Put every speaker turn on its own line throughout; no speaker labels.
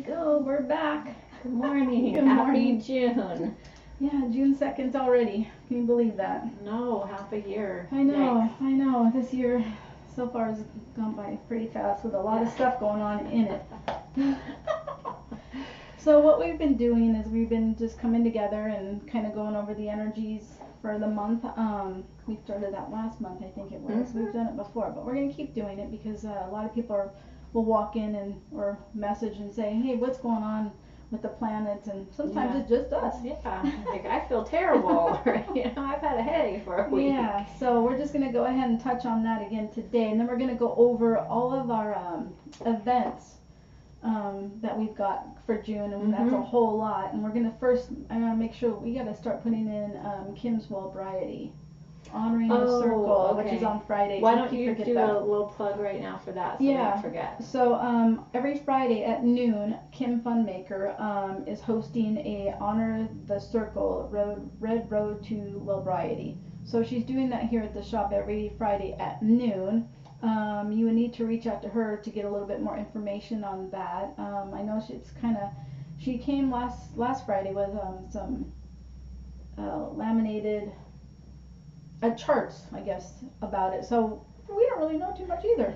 go. We're back.
Good morning.
Good
Happy
morning.
June.
Yeah, June 2nd already. Can you believe that?
No, half a year.
I know,
Yikes.
I know. This year so far has gone by pretty fast with a lot of stuff going on in it. So what we've been doing is we've been just coming together and kind of going over the energies for the month. We started that last month, I think it was.
Mhm.
We've done it before, but we're gonna keep doing it because a lot of people will walk in and or message and say, hey, what's going on with the planets? And sometimes
Yeah.
it's just us.
Yeah, like I feel terrible. I've had a headache for a week.
Yeah, so we're just gonna go ahead and touch on that again today, and then we're gonna go over all of our events that we've got for June, and that's a
Mhm.
whole lot. And we're gonna first, I wanna make sure we gotta start putting in Kim's Wellbriety, honoring the
Oh,
circle, which is
okay.
on Fridays.
Why
We
don't
keep
you
forget
do
that.
a little plug right now for that so we
Yeah.
don't forget?
So every Friday at noon, Kim Funmaker is hosting a Honor the Circle Red Road to Wellbriety. So she's doing that here at the shop every Friday at noon. You would need to reach out to her to get a little bit more information on that. I know she came last Friday with some laminated charts, I guess, about it. So we don't really know too much either,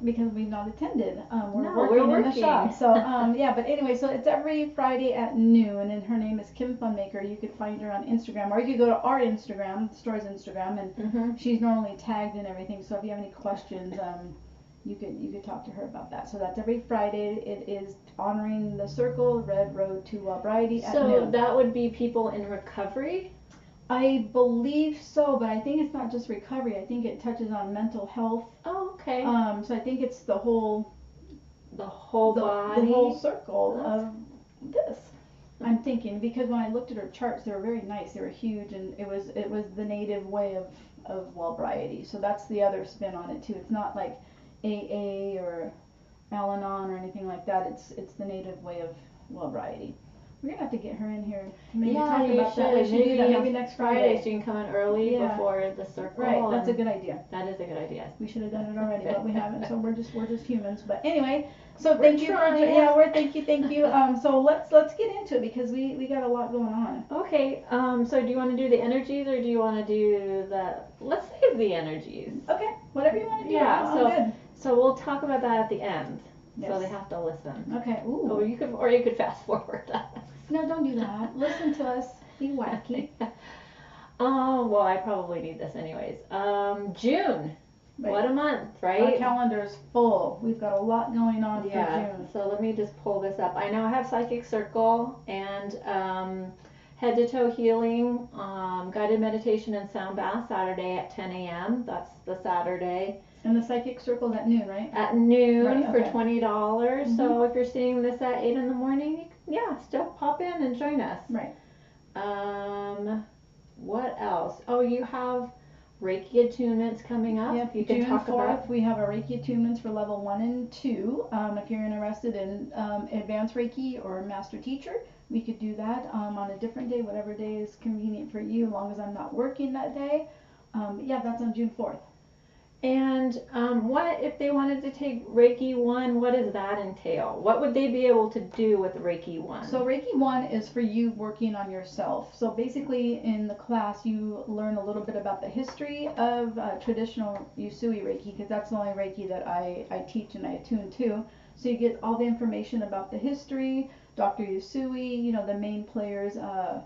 because we've not attended. We're
No,
working
we're
in the shop.
working.
So yeah, but anyway, so it's every Friday at noon, and her name is Kim Funmaker. You could find her on Instagram, or you could go to our Instagram, the store's Instagram, and
Mhm.
she's normally tagged and everything. So if you have any questions, you could talk to her about that. So that's every Friday. It is honoring the Circle Red Road to Wellbriety at
So
noon.
that would be people in recovery?
I believe so, but I think it's not just recovery. I think it touches on mental health.
Oh, okay.
So I think it's the whole
body.
the whole circle
That's-
of this. I'm thinking because when I looked at her charts, they were very nice. They were huge, and it was the native way of Wellbriety. So that's the other spin on it too. It's not like AA or Al-Anon or anything like that. It's the native way of Wellbriety. We're gonna have to get her in here to maybe
Yeah,
talk
you
about that. We
should.
should do that
Maybe
maybe next Friday.
So you can come in early
Yeah.
before the circle.
Right, that's a
and
good idea.
That is a good idea.
We should have done it already, but we haven't. So we're just humans. But anyway, so
We're
thank you for
trying.
thank you. So let's get into it because we got a lot going on.
Okay. So do you want to do the energies or do you want to do the? Let's save the energies.
Okay, whatever you want to do.
Yeah,
I'm
so-
good.
So we'll talk about that at the end. So
Yes.
they have to listen.
Okay.
Or
Ooh.
you could fast forward that.
No, don't do that. Listen to us. Be wacky.
Well, I probably need this anyways. June.
Right.
What a month,
Our
right?
calendar's full. We've got a lot going on
Yeah,
for June.
so let me just pull this up. I now have Psychic Circle and Head to Toe Healing, guided meditation and sound bath Saturday at 10 a.m. That's the Saturday.
And the psychic circle's at noon, right?
At noon
Right,
for
okay.
$20.
Mhm.
So if you're seeing this at 8 in the morning, still pop in and join us.
Right.
What else? Oh, you have Reiki attunements coming up.
Yep,
You can
June
talk
4th,
about.
we have our Reiki attunements for level 1 and 2. If you're interested in advanced Reiki or master teacher, we could do that on a different day, whatever day is convenient for you, as long as I'm not working that day. Yeah, that's on June 4th.
And what if they wanted to take Reiki 1? What does that entail? What would they be able to do with Reiki 1?
So Reiki 1 is for you working on yourself. So basically in the class you learn a little bit about the history of traditional Usui Reiki, because that's the only Reiki that I teach and I attune to. So you get all the information about the history, Dr. Usui, the main players, Mrs.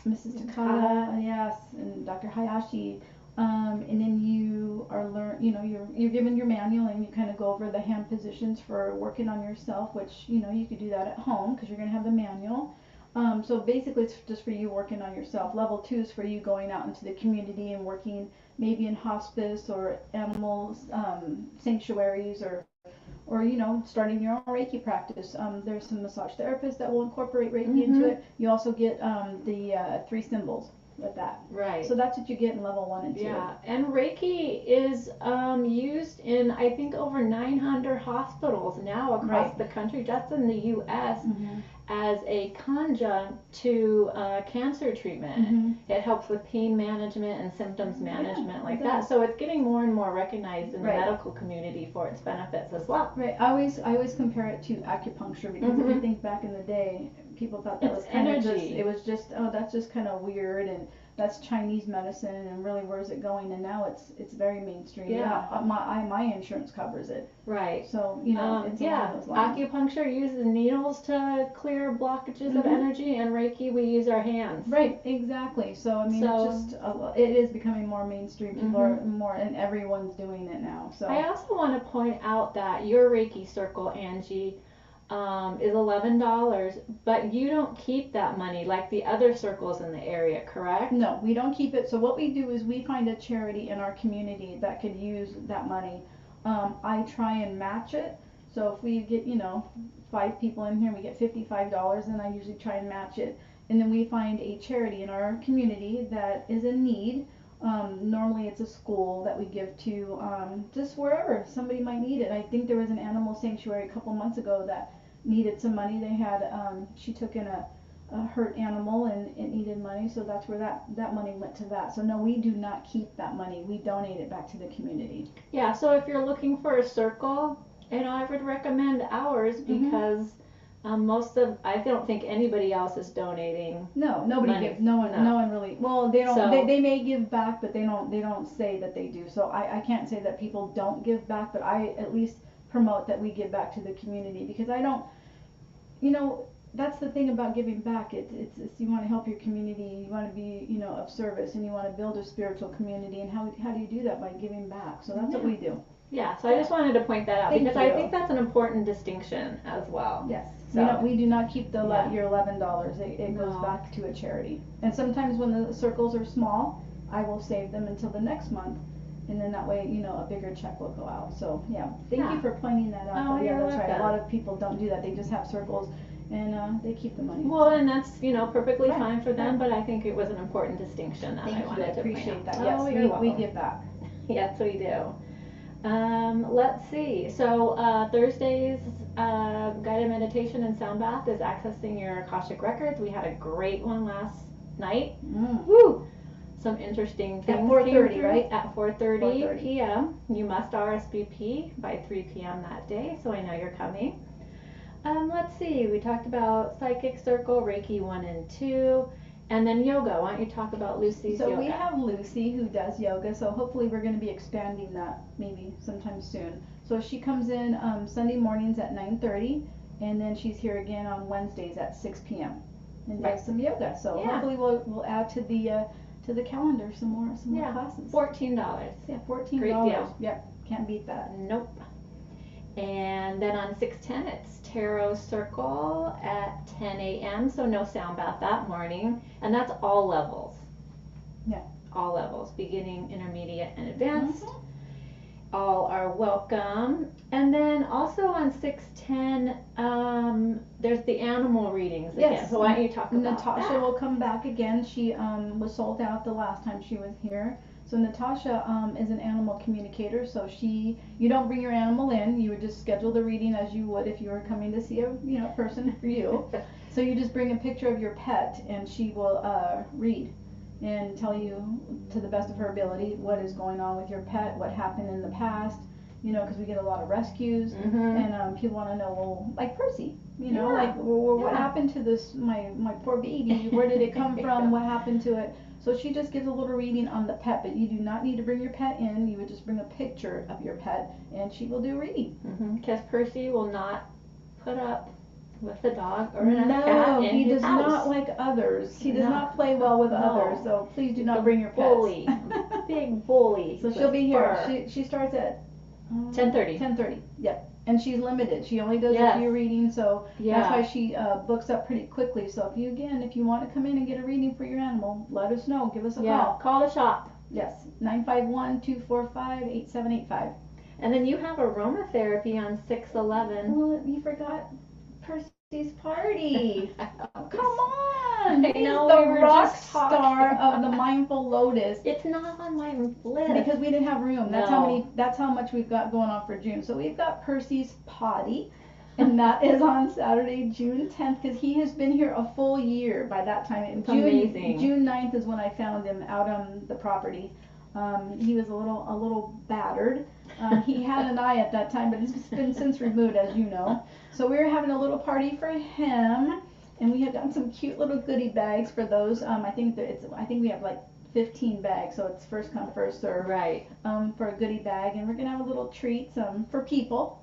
Takada, yes, and Dr. Hayashi. And then you are you're given your manual and you kind of go over the hand positions for working on yourself, which you could do that at home because you're going to have the manual. So basically it's just for you working on yourself. Level 2 is for you going out into the community and working maybe in hospice or animal sanctuaries or starting your own Reiki practice. There's some massage therapists that will incorporate Reiki into it. You also get the 3 symbols with that.
Right.
So that's what you get in level 1 and 2.
Yeah, and Reiki is used in I think over 900 hospitals now across
Right.
the country, just in the U.S.
Mhm.
as a conjunct to cancer treatment.
Mm-hmm.
It helps with pain management and symptoms management like that.
does.
So it's getting more and more recognized in the
Right.
medical community for its benefits as well.
Right. I always compare it to acupuncture because if you think back in the day, people thought that
It's
was kind of just,
energy.
it was just, oh, that's just kind of weird and that's Chinese medicine and really where's it going? And now it's very mainstream.
Yeah.
My insurance covers it.
Right.
So, you know, it's along
Yeah,
those lines.
acupuncture uses needles to clear blockages of
Mhm.
energy, and Reiki we use our hands.
Right, exactly. So I mean,
So-
it's just it is becoming more mainstream. People are
Mhm.
more, and everyone's doing it now. So
I also want to point out that your Reiki circle, Angie, is $11, but you don't keep that money like the other circles in the area, correct?
no, we don't keep it. So what we do is we find a charity in our community that could use that money. I try and match it. So if we get, 5 people in here, we get $55, and I usually try and match it. And then we find a charity in our community that is in need. Normally it's a school that we give to, just wherever somebody might need it. I think there was an animal sanctuary a couple months ago that needed some money. They had, she took in a hurt animal and it needed money, so that's where that money went to that. So no, we do not keep that money. We donate it back to the community.
Yeah, so if you're looking for a circle, I would recommend ours because I don't think anybody else is donating.
No, nobody
Money.
gives. No one really. Well, they don't.
So-
they may give back, but they don't say that they do. So I can't say that people don't give back, but I at least promote that we give back to the community because I don't. That's the thing about giving back. It's you want to help your community. You want to be of service, and you want to build a spiritual community. And how do you do that? By giving back. So that's what we do.
Yeah, so I just wanted to point that out
Thank
because
you.
I think that's an important distinction as well.
Yes.
So-
We do not keep
Yeah.
your $11. It goes
No.
back to a charity. And sometimes when the circles are small, I will save them until the next month. And then that way, a bigger check will go out. So yeah, thank
Yeah.
you for pointing that out.
Oh,
But yeah,
you're
that's right. A
welcome.
lot of people don't do that. They just have circles and they keep the money.
Well, and that's perfectly
Right.
fine for them, but I think it was an important distinction that
Thank
I
you.
wanted
I
to point
appreciate
out.
that.
Oh,
Yes,
you're
we
welcome.
give back.
Yes, we do. Let's see. So Thursday's guided meditation and sound bath is accessing your Akashic records. We had a great one last night. Woo! Some interesting things came
4:30,
through.
right?
At 4:30
4:30.
p.m. You must RSVP by 3 p.m. that day, so I know you're coming. Let's see. We talked about Psychic Circle, Reiki 1 and 2, and then yoga. Why don't you talk about Lucy's
So
yoga?
we have Lucy who does yoga. So hopefully we're going to be expanding that maybe sometime soon. So she comes in Sunday mornings at 9:30, and then she's here again on Wednesdays at 6 p.m. and
Right.
does some yoga. So
Yeah.
hopefully we'll add to the calendar some more
Yeah.
classes.
$14.
Yeah, $14.
Great deal.
Yep, can't beat that.
Nope. And then on 6/10, it's Tarot Circle at 10 a.m. So no sound bath that morning, and that's all levels.
Yeah.
All levels, beginning, intermediate, and advanced.
Mhm.
All are welcome. And then also on 6/10, there's the animal readings again.
Yes.
So why don't you talk about
Natasha
that?
will come back again. She was sold out the last time she was here. So Natasha is an animal communicator. So you don't bring your animal in. You would just schedule the reading as you would if you were coming to see a person for you. So you just bring a picture of your pet, and she will read and tell you to the best of her ability what is going on with your pet, what happened in the past. Because we get a lot of rescues.
Mhm.
And people want to know, well, like Percy,
Yeah.
like what
Yeah.
happened to this, my poor baby? Where did it come from? What happened to it? So she just gives a little reading on the pet, but you do not need to bring your pet in. You would just bring a picture of your pet, and she will do a reading.
Because Percy will not put up with a dog or another cat
No,
in
he
his
does
house.
not like others. He does
No.
not play well with
No.
others. So please do
He's
not
a
bring your pets.
bully. Big bully.
So
with
she'll be here.
fur.
She starts at
10:30.
10:30. Yep. And she's limited. She only does
Yes.
a few readings, so
Yeah.
that's why she books up pretty quickly. So if you want to come in and get a reading for your animal, let us know. Give us a
Yeah.
call.
Call the shop.
Yes, 951-245-8785.
And then you have aromatherapy on 6/11.
Well, you forgot Percy's party. Come on.
I
He's
know,
the
we were
rock
just
star
talking.
of the Mindful Lotus.
It's not on my list.
Because we didn't have room.
No.
That's how much we've got going on for June. So we've got Percy's potty. And that is on Saturday, June 10th, because he has been here a full year by that time.
It's amazing.
June 9th is when I found him out on the property. He was a little battered. He had an eye at that time, but it's been since removed, as you know. So we were having a little party for him, and we had gotten some cute little goodie bags for those. I think we have like 15 bags, so it's first come first serve.
Right.
For a goodie bag, and we're gonna have a little treat for people.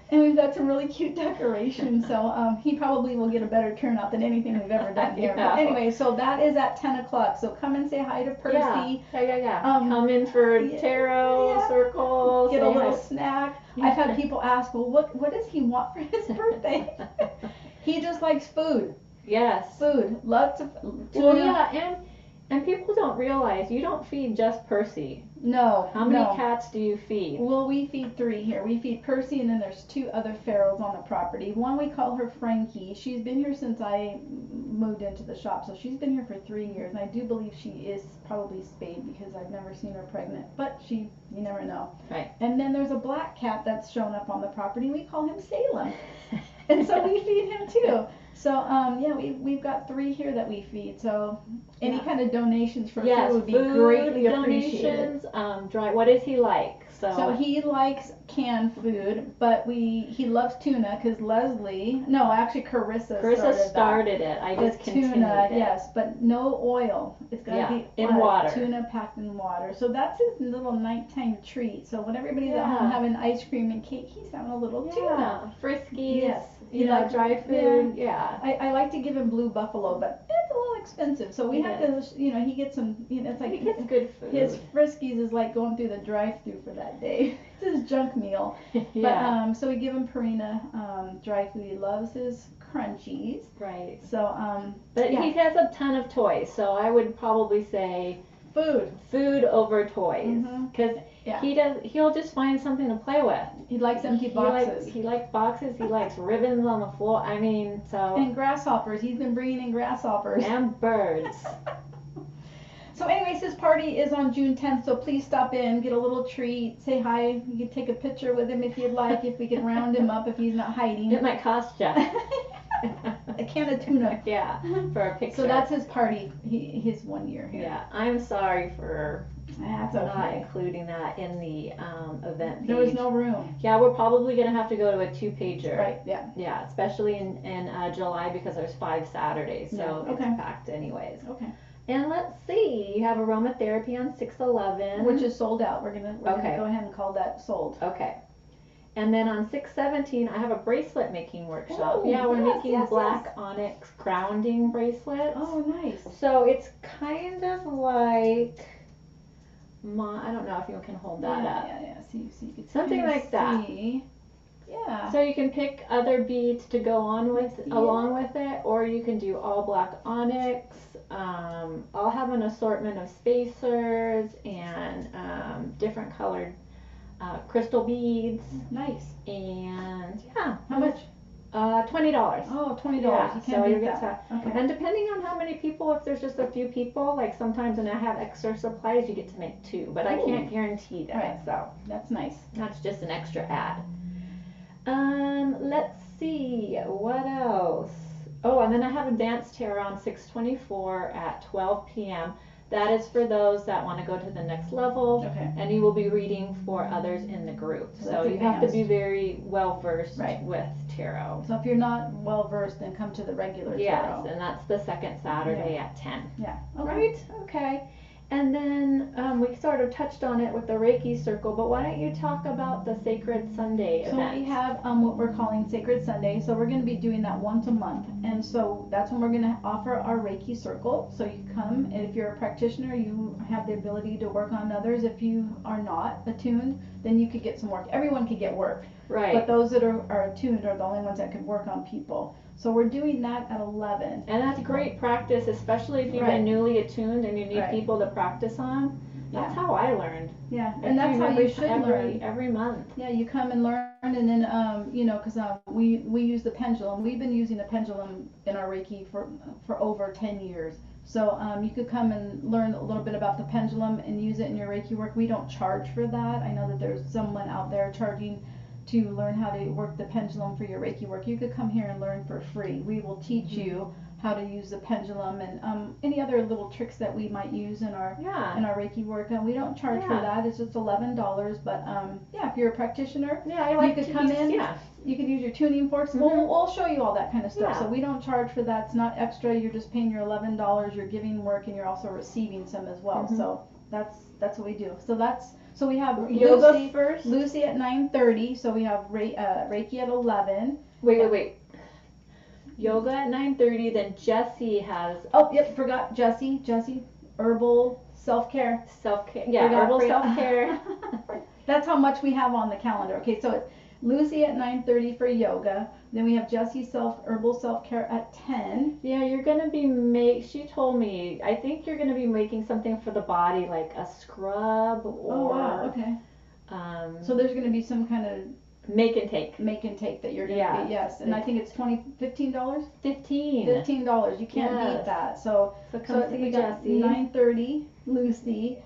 And we've got some really cute decorations, so he probably will get a better turnout than anything we've ever done here.
Yeah.
But anyway, so that is at 10 o'clock. So come and say hi to Percy.
Yeah. Come in for tarot, circles.
Get a little snack. I've had people ask, well, what does he want for his birthday? He just likes food.
Yes.
Food. Lots of
Well, yeah, and people don't realize you don't feed just Percy.
No.
How many cats do you feed?
Well, we feed 3 here. We feed Percy, and then there's 2 other ferals on the property. One, we call her Frankie. She's been here since I moved into the shop, so she's been here for 3 years. And I do believe she is probably spayed because I've never seen her pregnant, but you never know.
Right.
And then there's a black cat that's shown up on the property. We call him Salem, and so we feed him too. So we've got 3 here that we feed. So any kind of donations for food would be greatly appreciated.
What does he like?
So he likes canned food, but he loves tuna because Carissa
started it. I just continued
tuna,
it.
yes, but no oil. It's gotta be
in water.
Tuna packed in water. So that's his little nighttime treat. So when everybody's at home having ice cream and cake, he's having a little tuna.
Friskies.
Yes.
Dry food. Yeah.
I like to give him Blue Buffalo, but it's a little expensive. So we have to, he gets some, it's like
he gets good food.
His Friskies is like going through the drive-through for that day. It's his junk meal. But so we give him Purina dry food. He loves his crunchies.
Right.
So
but he has a ton of toys. So I would probably say food over toys, because he'll just find something to play with.
He likes empty boxes.
He likes boxes. He likes ribbons on the floor. I mean,
and grasshoppers. He's been bringing in grasshoppers
and birds.
So anyways, his party is on June 10th, so please stop in, get a little treat, say hi. You can take a picture with him if you'd like, if we can round him up if he's not hiding.
It might cost you.
A can of tuna.
Yeah, for a picture.
So that's his party, his 1 year here.
Yeah, I'm sorry for
not
including that in the event page.
There was no room.
Yeah, we're probably going to have to go to a 2-pager.
Right, yeah.
Yeah, especially in July because there's 5 Saturdays, so it's packed anyways.
Okay.
And let's see, you have aromatherapy on 6/11.
Which is sold out. We're gonna go ahead and call that sold.
Okay. And then on 6/17, I have a bracelet making workshop.
Oh,
we're making black onyx grounding bracelets.
Oh, nice.
So it's kind of like I don't know if you can hold that up.
Yeah. So you can
something like that.
Yeah.
So you can pick other beads to go on with along with it, or you can do all black onyx. I'll have an assortment of spacers and different colored crystal beads.
Nice.
And
how much?
$20.
Oh, $20.
Yeah,
you can't beat that.
Okay. And depending on how many people, if there's just a few people, like sometimes when I have extra supplies, you get to make 2, but I can't guarantee that.
Right.
So
that's nice.
That's just an extra add. Let's see, what else? Oh, and then I have a dance tarot on 6/24 at 12 p.m. That is for those that want to go to the next level.
Okay.
And you will be reading for others in the group. So you have to be very well versed with tarot.
So if you're not well versed, then come to the regular tarot.
Yes, and that's the second Saturday at 10.
Yeah.
Okay. Right? Okay. And then we sort of touched on it with the Reiki circle, but why don't you talk about the Sacred Sunday event?
So we have what we're calling Sacred Sunday. So we're going to be doing that once a month. And so that's when we're going to offer our Reiki circle. So you come, and if you're a practitioner, you have the ability to work on others. If you are not attuned, then you could get some work. Everyone could get work.
Right.
But those that are attuned are the only ones that could work on people. So we're doing that at 11.
And that's great practice, especially if you've been newly attuned and you need people to practice on. That's how I learned.
Yeah, and that's how you should learn.
Every month.
Yeah, you come and learn, and then, because we use the pendulum. We've been using the pendulum in our Reiki for over 10 years. So you could come and learn a little bit about the pendulum and use it in your Reiki work. We don't charge for that. I know that there's someone out there charging to learn how to work the pendulum for your Reiki work, you could come here and learn for free. We will teach you how to use the pendulum and any other little tricks that we might use in our Reiki work. And we don't charge for that. It's just $11. But if you're a practitioner, you could come in. You could use your tuning forks. We'll show you all that kind of stuff. So we don't charge for that. It's not extra. You're just paying your $11. You're giving work and you're also receiving some as well. So that's what we do. So we have
yoga first.
Lucy at 9:30. So we have Reiki at 11.
Wait. Yoga at 9:30. Then Jessie has.
Oh, yep, forgot Jessie. Herbal self-care.
Herbal self-care.
That's how much we have on the calendar. Okay, so it's Lucy at 9:30 for yoga. Then we have Jessie herbal self-care at 10.
Yeah, you're gonna be she told me, I think you're gonna be making something for the body, like a scrub or.
Oh wow, okay. So there's gonna be some kind of
make and take
that you're gonna be, yes. And I think it's $15. $15. You can't beat that. So
come see Jessie.
9:30 Lucy.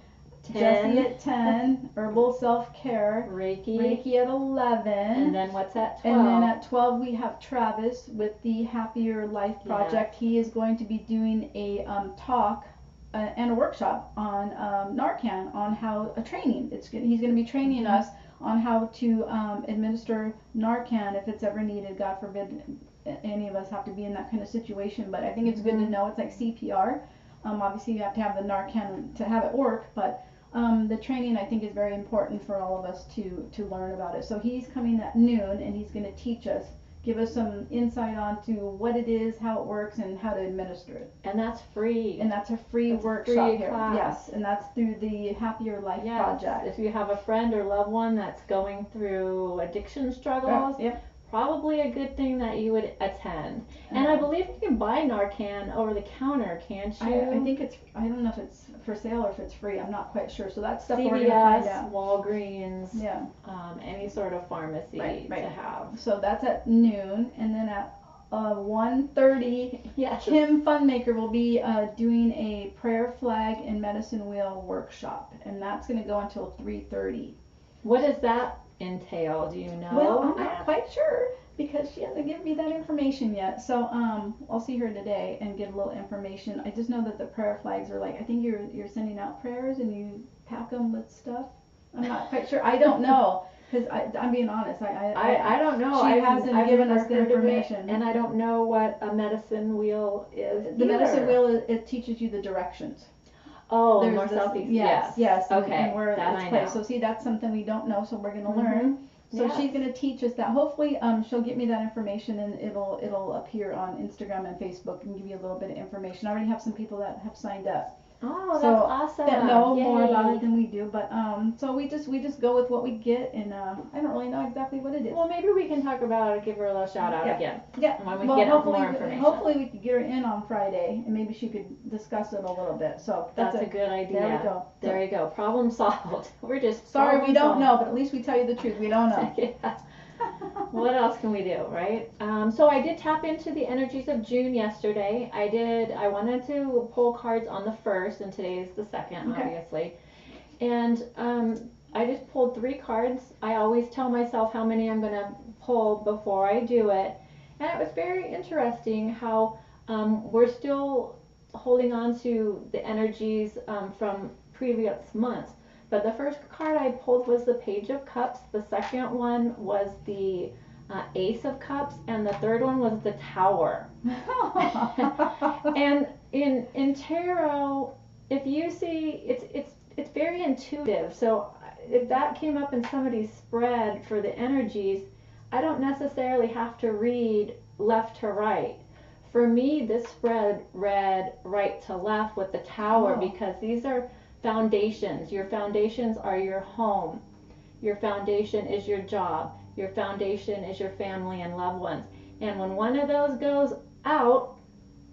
10.
Jessie at 10, herbal self-care, Reiki at 11,
and then what's at 12?
And then at 12 we have Travis with the Happier Life Project. He is going to be doing a talk and a workshop on Narcan, on how a training. He's going to be training us on how to administer Narcan if it's ever needed. God forbid any of us have to be in that kind of situation, but I think it's good to know. It's like CPR. Obviously you have to have the Narcan to have it work, but the training I think is very important for all of us to learn about it. So he's coming at noon and he's going to teach us, give us some insight onto what it is, how it works, and how to administer it.
And that's free.
And that's a free workshop here. Yes, and that's through the Happier Life Project.
If you have a friend or loved one that's going through addiction struggles, probably a good thing that you would attend. And I believe you can buy Narcan over the counter, can't you?
I think I don't know if it's for sale or if it's free. I'm not quite sure. So that's stuff
CVS,
we're going to find out.
Walgreens, any sort of pharmacy to have.
So that's at noon, and then at 1:30, Kim Funmaker will be doing a prayer flag and medicine wheel workshop, and that's going to go until 3:30.
What does that entail? Do you know?
Well, I'm not quite sure because she hasn't given me that information yet. So I'll see her today and get a little information. I just know that the prayer flags are like, I think you're sending out prayers and you pack them with stuff. I'm not quite sure. I don't know because I'm being honest.
I don't know.
She hasn't given us the information,
and I don't know what a medicine wheel is.
The medicine wheel, it teaches you the directions.
Oh, north, south, east.
Yes.
Okay,
and where it's placed. So see, that's something we don't know, so we're going to learn. So she's going to teach us that. Hopefully, she'll get me that information, and it'll appear on Instagram and Facebook and give you a little bit of information. I already have some people that have signed up.
Oh, that's awesome.
That know more about it than we do, but so we just go with what we get, and I don't really know exactly what it is.
Well, maybe we can talk about it, give her a little shout out again.
Yeah.
When we get more information.
Hopefully we could get her in on Friday, and maybe she could discuss it a little bit. So
that's a good idea.
There we go.
There you go. Problem solved. We're just
sorry we don't know, but at least we tell you the truth. We don't know.
What else can we do, right? So I did tap into the energies of June yesterday. I wanted to pull cards on the 1st, and today is the 2nd, obviously. And I just pulled 3 cards. I always tell myself how many I'm going to pull before I do it. And it was very interesting how we're still holding on to the energies from previous months. But the first card I pulled was the Page of Cups. The second one was the Ace of Cups, and the third one was the Tower. And in tarot, if you see, it's very intuitive. So if that came up in somebody's spread for the energies, I don't necessarily have to read left to right. For me, this spread read right to left with the Tower because these are foundations. Your foundations are your home. Your foundation is your job. Your foundation is your family and loved ones. And when one of those goes out,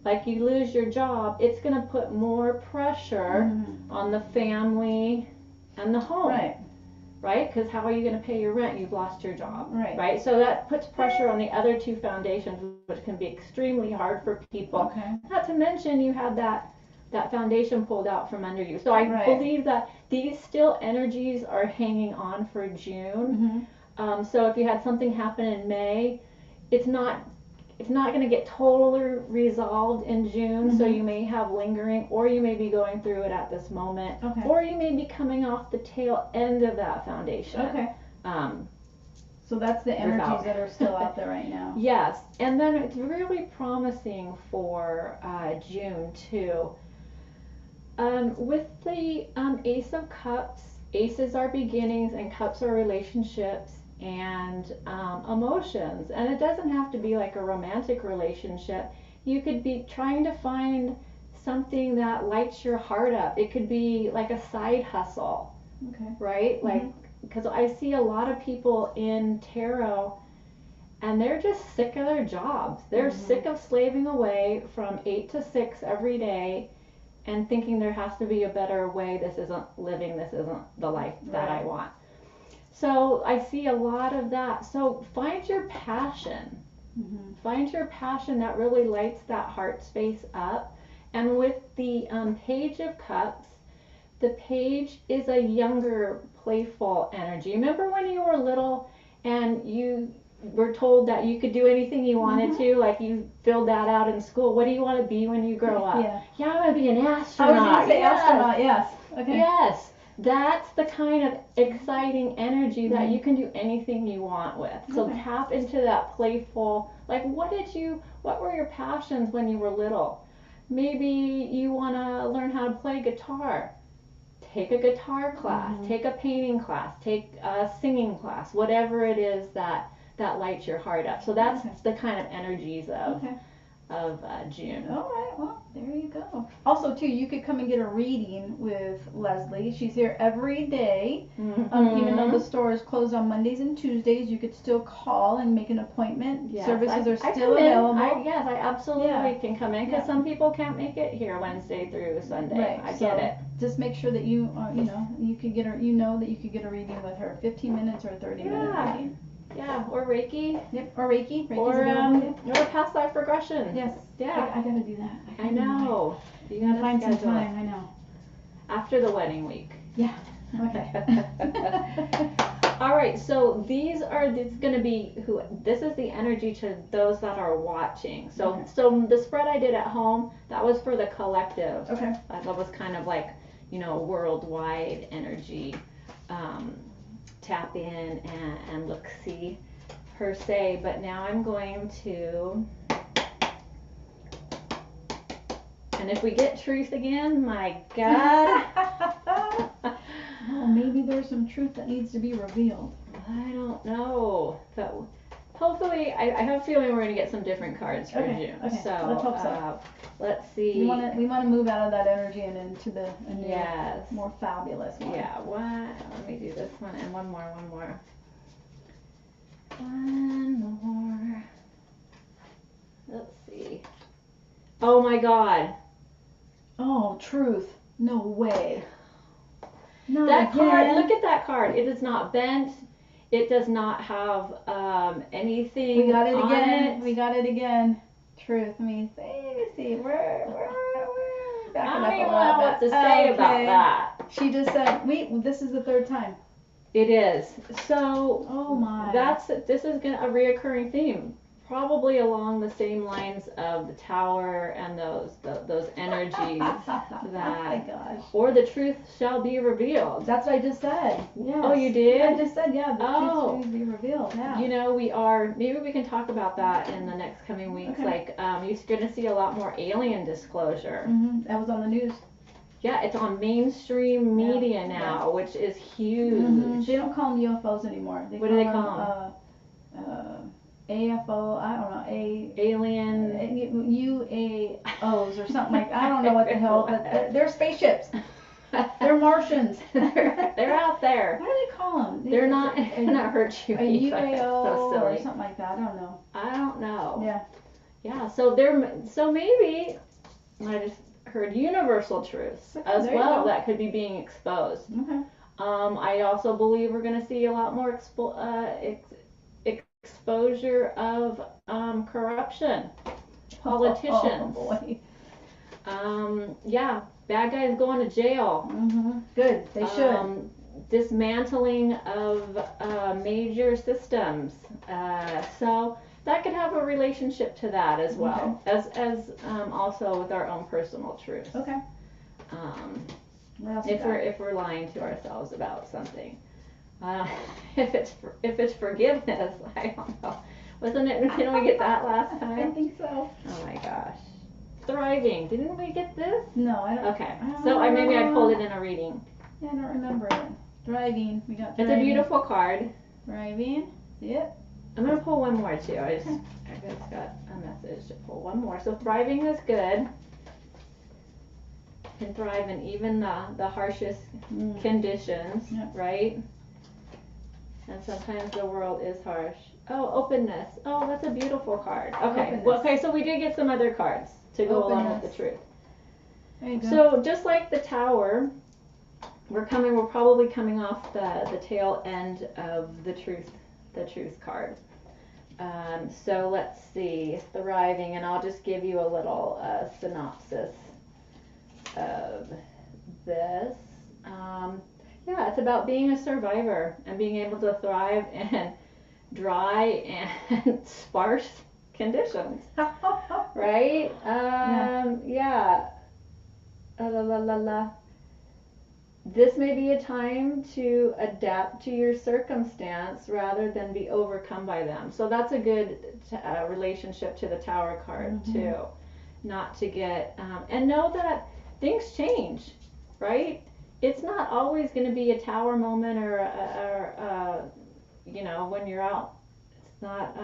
like you lose your job, it's going to put more pressure on the family and the home. Right? Because how are you going to pay your rent? You've lost your job. Right? So that puts pressure on the other 2 foundations, which can be extremely hard for people. Not to mention you had that foundation pulled out from under you. So I believe that these still energies are hanging on for June. So if you had something happen in May, it's not going to get totally resolved in June, so you may have lingering, or you may be going through it at this moment,
Okay.
or you may be coming off the tail end of that foundation.
Okay.
Um,
So that's the energies that are still out there right now.
Yes, and then it's really promising for June too. With the Ace of Cups, aces are beginnings and cups are relationships and emotions. And it doesn't have to be like a romantic relationship. You could be trying to find something that lights your heart up. It could be like a side hustle,
Okay.
right? Like, because I see a lot of people in tarot and they're just sick of their jobs. They're sick of slaving away from 8 to 6 every day and thinking there has to be a better way. This isn't living, this isn't the life that I want. So I see a lot of that. So find your passion. Find your passion that really lights that heart space up. And with the Page of Cups, the page is a younger, playful energy. Remember when you were little and you were told that you could do anything you wanted to, like you filled that out in school. What do you want to be when you grow up?
Yeah,
I'm going to be an astronaut.
I was going to say astronaut, yes. Okay.
Yes, that's the kind of exciting energy that you can do anything you want with. So tap into that playful, like what were your passions when you were little? Maybe you want to learn how to play guitar. Take a guitar class, take a painting class, take a singing class, whatever it is that lights your heart up. So that's the kind of energies of June.
All right, well, there you go. Also, too, you could come and get a reading with Leslie. She's here every day. Even though the store is closed on Mondays and Tuesdays, you could still call and make an appointment.
Yes,
Services are
I
still available.
Yes, I absolutely can come in because some people can't make it here Wednesday through Sunday.
Right,
I get it.
Just make sure that you could get her. You know that you could get a reading with her, 15 minutes or a 30-minute reading.
Yeah, or Reiki.
Yep, or Reiki.
Or past life regression.
Yes.
Yeah.
I gotta do that.
I know. You gotta
find some
schedule
time. I know.
After the wedding week.
Yeah. Okay.
All right. So this is gonna be this is the energy to those that are watching. So the spread I did at home, that was for the collective.
Okay.
That was kind of like worldwide energy. Tap in and look see per se, but now I'm going to, and if we get truth again, my God.
Well, maybe there's some truth that needs to be revealed.
I don't know, but hopefully I have a feeling we're going to get some different cards for June.
Okay.
So
let's hope so.
Let's see.
We want to move out of that energy and into a new, more fabulous one.
Yeah. Let me do this one and one more. One more. Let's see. Oh my God.
Oh, truth. No way. Not
that
again.
Card. Look at that card. It is not bent. It does not have anything.
We got it
on
again.
It.
We got it again. Truth. Let me see. We're back
I
it
don't
up a
even
little
know
bit.
what to say about that.
She just said, this is the third time.
It is. So.
Oh my.
This is a reoccurring theme. Probably along the same lines of the Tower and those energies that.
Oh my gosh.
Or the truth shall be revealed.
That's what I just said. Yes.
Oh, you did?
I just said, the truth shall be revealed. Yeah.
We are. Maybe we can talk about that in the next coming weeks.
Okay.
Like, you're going to see a lot more alien disclosure.
That was on the news.
Yeah, it's on mainstream media now, which is huge.
They don't call them UFOs anymore.
What do they call
them? AFO, I don't know,
alien
UAOs or something like that. I don't know what the hell, but they're spaceships. They're Martians.
they're out there.
What do they call them?
They're not hurt you.
A UAO
so silly.
or something like that. I don't know.
Yeah. Yeah. So maybe I just heard universal truths as well that could be being exposed.
Okay.
I also believe we're going to see a lot more exposure of corruption, politicians.
Oh boy.
Yeah, bad guys going to jail.
Good, they should.
dismantling of major systems. So that could have a relationship to that as well, as also with our own personal truth.
Okay.
If we're lying to ourselves about something, if it's forgiveness, I don't know. Wasn't it? Didn't we get that last time?
I think so.
Oh my gosh. Thriving. Didn't we get this?
No, I don't.
Okay. So maybe I pulled it in a reading.
Yeah, I don't remember it. Thriving. We got thriving.
It's a beautiful card.
Thriving. See it?
I'm gonna pull one more too. I just got a message to pull one more. So thriving is good. Can thrive in even the harshest conditions, right? And sometimes the world is harsh. Oh, openness. Oh, that's a beautiful card. Okay. Well, okay, so we did get some other cards to go along with the truth.
There you go.
So just like the Tower, we're probably coming off the tail end of the truth card. So let's see, thriving, and I'll just give you a little synopsis of this. Yeah, it's about being a survivor and being able to thrive in dry and sparse conditions, right? Yeah. This may be a time to adapt to your circumstance rather than be overcome by them. So that's a good relationship to the Tower card too. Not to get, and know that things change, right? It's not always going to be a Tower moment or you know, when you're out, it's not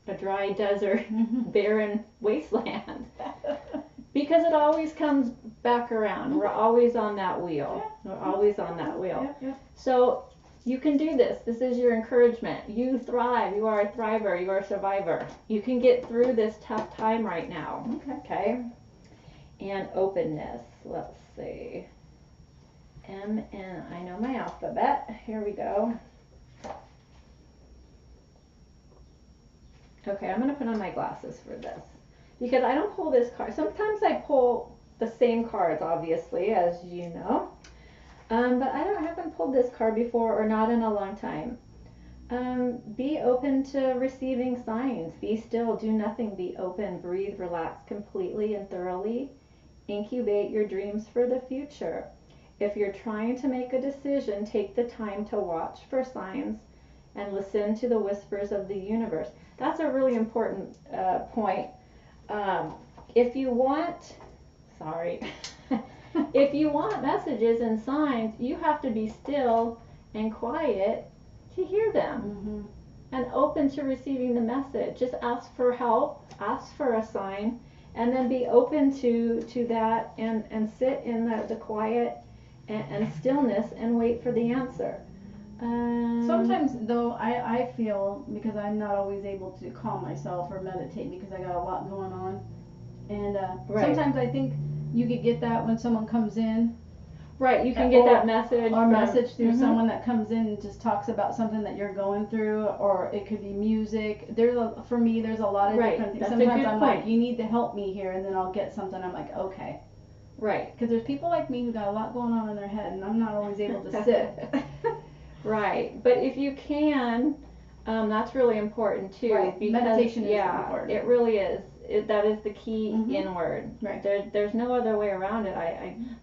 a dry desert, barren wasteland. Because it always comes back around. We're always on that wheel. We're always on that wheel. So you can do this. This is your encouragement. You thrive. You are a thriver. You are a survivor. You can get through this tough time right now. Okay? And openness. Let's see. M-N. I know my alphabet. Here we go. Okay, I'm going to put on my glasses for this. Because I don't pull this card. Sometimes I pull the same cards, obviously, as you know. But I haven't pulled this card before, or not in a long time. Be open to receiving signs. Be still. Do nothing. Be open. Breathe. Relax completely and thoroughly. Incubate your dreams for the future. If you're trying to make a decision, take the time to watch for signs and listen to the whispers of the universe. That's a really important point. If you want messages and signs, you have to be still and quiet to hear them and open to receiving the message. Just ask for help, ask for a sign, and then be open to that and sit in the quiet and stillness and wait for the answer.
Sometimes though I feel, because I'm not always able to calm myself or meditate because I got a lot going on, and sometimes I think you could get that when someone comes in.
Right, you can get that message.
Or message through someone that comes in and just talks about something that you're going through, or it could be music. For me, there's a lot of different things.
That's
sometimes I'm like, you need to help me here, and then I'll get something. I'm like, okay.
Right.
Because there's people like me who got a lot going on in their head, and I'm not always able to sit.
Right, but if you can, that's really important too.
Right.
Because,
meditation is important.
It really is. That is the key inward.
Right.
There's no other way around it.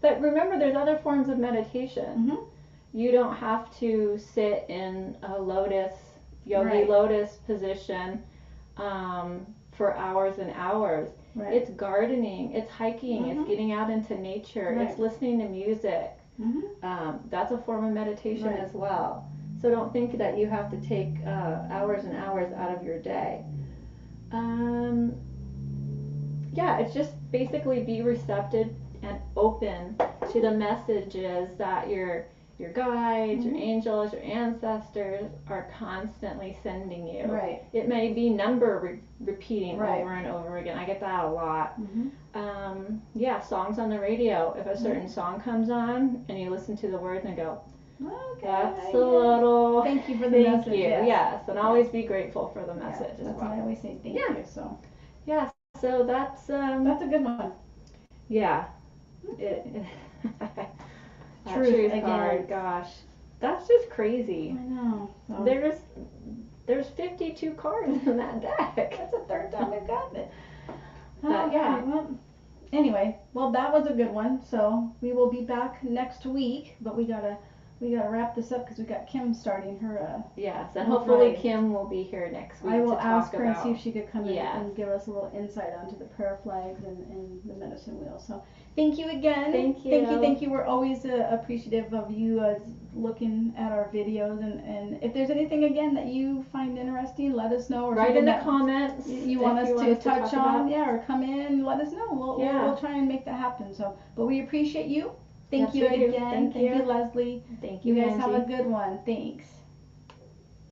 But remember, there's other forms of meditation. You don't have to sit in a yogi lotus position for hours and hours. Right. It's gardening, it's hiking, it's getting out into nature, it's listening to music. That's a form of meditation as well. So don't think that you have to take hours and hours out of your day. Yeah, it's just basically be receptive and open to the messages that your guides, your angels, your ancestors are constantly sending you.
Right.
It may be number repeating over and over again. I get that a lot. Yeah, songs on the radio. If a certain song comes on and you listen to the words and go, okay, that's a little.
Thank you for the message.
Thank you. Yes, and always be grateful for the message as well.
That's why I always say thank you. So.
Yeah. So that's
a good one.
Yeah. Truth card, gosh. That's just
I
crazy.
know. So.
There's 52 cards in that deck.
That's the third time we've gotten it.
But, yeah.
Well, anyway, well that was a good one. So we will be back next week, but we gotta wrap this up because we got Kim starting her.
Yes, and
All
hopefully
right.
Kim will be here next week.
I will
to
ask
talk
her and
about,
see if she could come in
Yes.
and give us a little insight onto the prayer flags and the medicine wheel. So thank you again.
Thank you.
Thank you. We're always appreciative of you looking at our videos, and if there's anything again that you find interesting, let us know. Or
Write in the
that
comments.
you want us to touch
talk
on,
about.
yeah, or come in, let us know. We'll try and make that happen. So, but we appreciate you. Thank
Yes,
you
we do.
again.
Thank you.
Leslie.
Thank you,
You guys have a
Angie.
good one. Thanks.